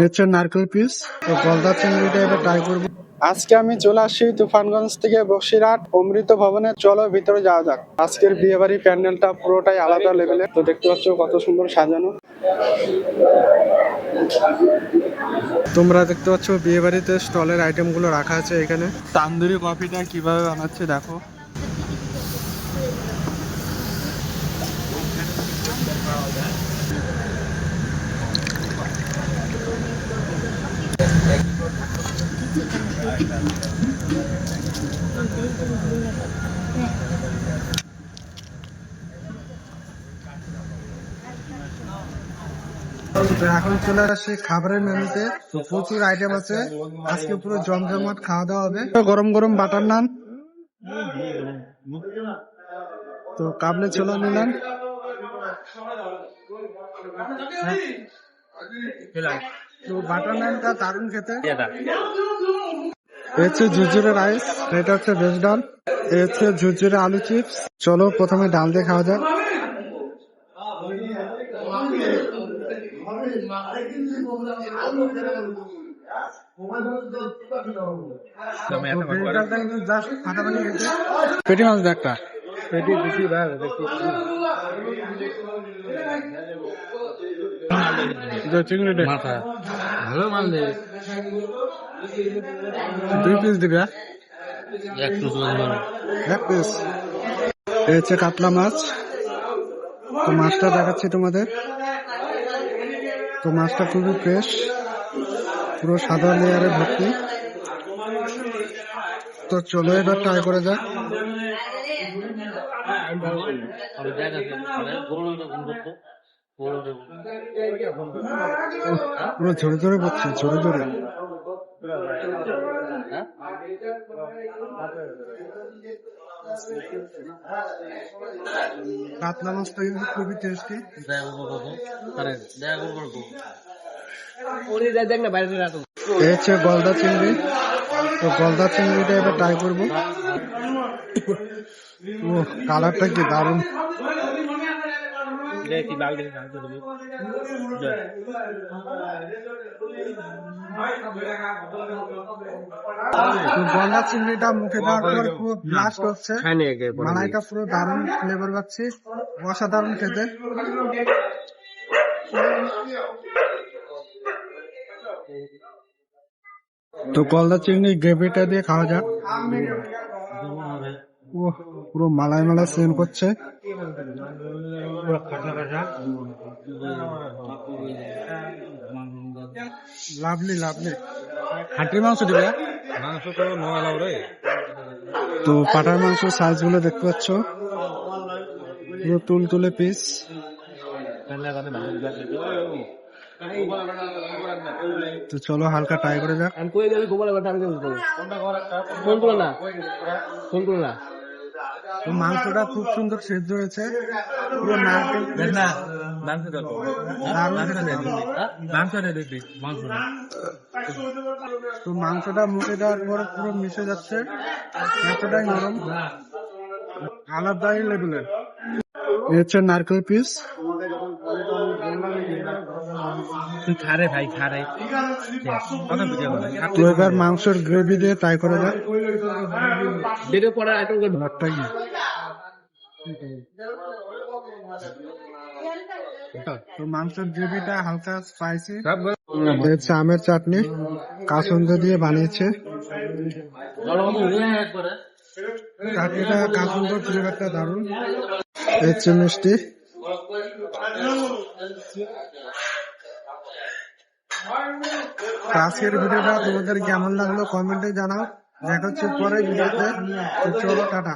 হচ্ছে নারকেল পিস। তো গলদা চিংড়িটা এবার ট্রাই করবো। আজকে আমি চলে আসছি তুফানগঞ্জ থেকে বসিরহাট অমৃত ভবনে। চলো ভিতরে যাওয়া যাক। আজকের বিয়ে বাড়ির প্যান্ডেলটা পুরোটাই আলাদা লেভেলের। তো দেখতে পাচ্ছ কত সুন্দর সাজানো। তোমরা দেখতে পাচ্ছ বিয়ে বাড়িতে স্টলের আইটেম গুলো রাখা আছে। এখানে তান্দুরি কফিটা কিভাবে বানাচ্ছে দেখো। এখন চলে আসছি খাবারের মেনুতে। তো প্রচুর আইটেম আছে, আজকে পুরো জমজমাট খাওয়া দাওয়া হবে। গরম গরম বাটার নান, তো কাবলে ছোলা নিলাম। তো বাটার নানটা দারুণ খেতে। হচ্ছে ঝুরঝুরে রাইস, এটা হচ্ছে ভেজ ডাল, হচ্ছে ঝুরঝুরে আলু চিপস। চলো প্রথমে ডাল দিয়ে খাওয়া যাক। পেটি মাছ একটা পেটি বেশি চিংড়ি ভালো মাল দে, 2 পিস দিবে, 1 পিস। এই হচ্ছে কাতলা মাছ। তো মাছটা দেখাচ্ছি তোমাদের। তো মাছটা খুবই ফ্রেশ, পুরো সাদা লেয়ারে ভর্তি। তো চলো এবার ট্রাই করে যাক। পুরো ঝরে ঝরে পড়ছে, ঝরে ঝরে। কাতলা মাছটা কিন্তু খুবই টেস্টি। হচ্ছে গলদা চিংড়ি। তো গলদা চিংড়িটা এবার ট্রাই করবো। ও কালারটা কি দারুণ। গলদা চিংড়িটা মুখে দেওয়ার পর পুরো ব্লাস্ট হচ্ছে, মালাইটা পুরো দারুণ ফ্লেভার পাচ্ছি, অসাধারণ খেতে। তো গলদা চিংড়ি গ্রেভিটা দিয়ে খাওয়া যাক। পুরো মালাই মালাই সেম করছে। Lovely lovely. হাঁটির মাংস দিবে, মাংস তো নলাও রে। তো পাটার মাংস সাইজ গুলো দেখতে পাচ্ছ, পুরো তুলতুলে পিস। তো চলো হালকা ট্রাই করে যাক। তো মাংসটা খুব সুন্দর সেদ্ধ হয়েছে, পুরো নারকেল। তো মাংসটা মুখে দেওয়ার পর পুরো মিশে যাচ্ছে, এতটাই নরম, আলাদাই লেভেলের। হচ্ছে নারকেল পিস। তো এবার মাংসের গ্রেভি দিয়ে ট্রাই করে যাক। তো মাংসের গ্রেভিটা হালকা স্পাইসি। হচ্ছে আমের চাটনি, কাসুন্দ দিয়ে বানিয়েছে। চাটনিটা কাসুন্দ ফ্লেভারটা দারুণ। হচ্ছে মিষ্টি। আজকের ভিডিওটা তোমাদের কেমন লাগলো কমেন্টে জানাও। দেখা হচ্ছে পরে ভিডিওতে। চলো টাটা।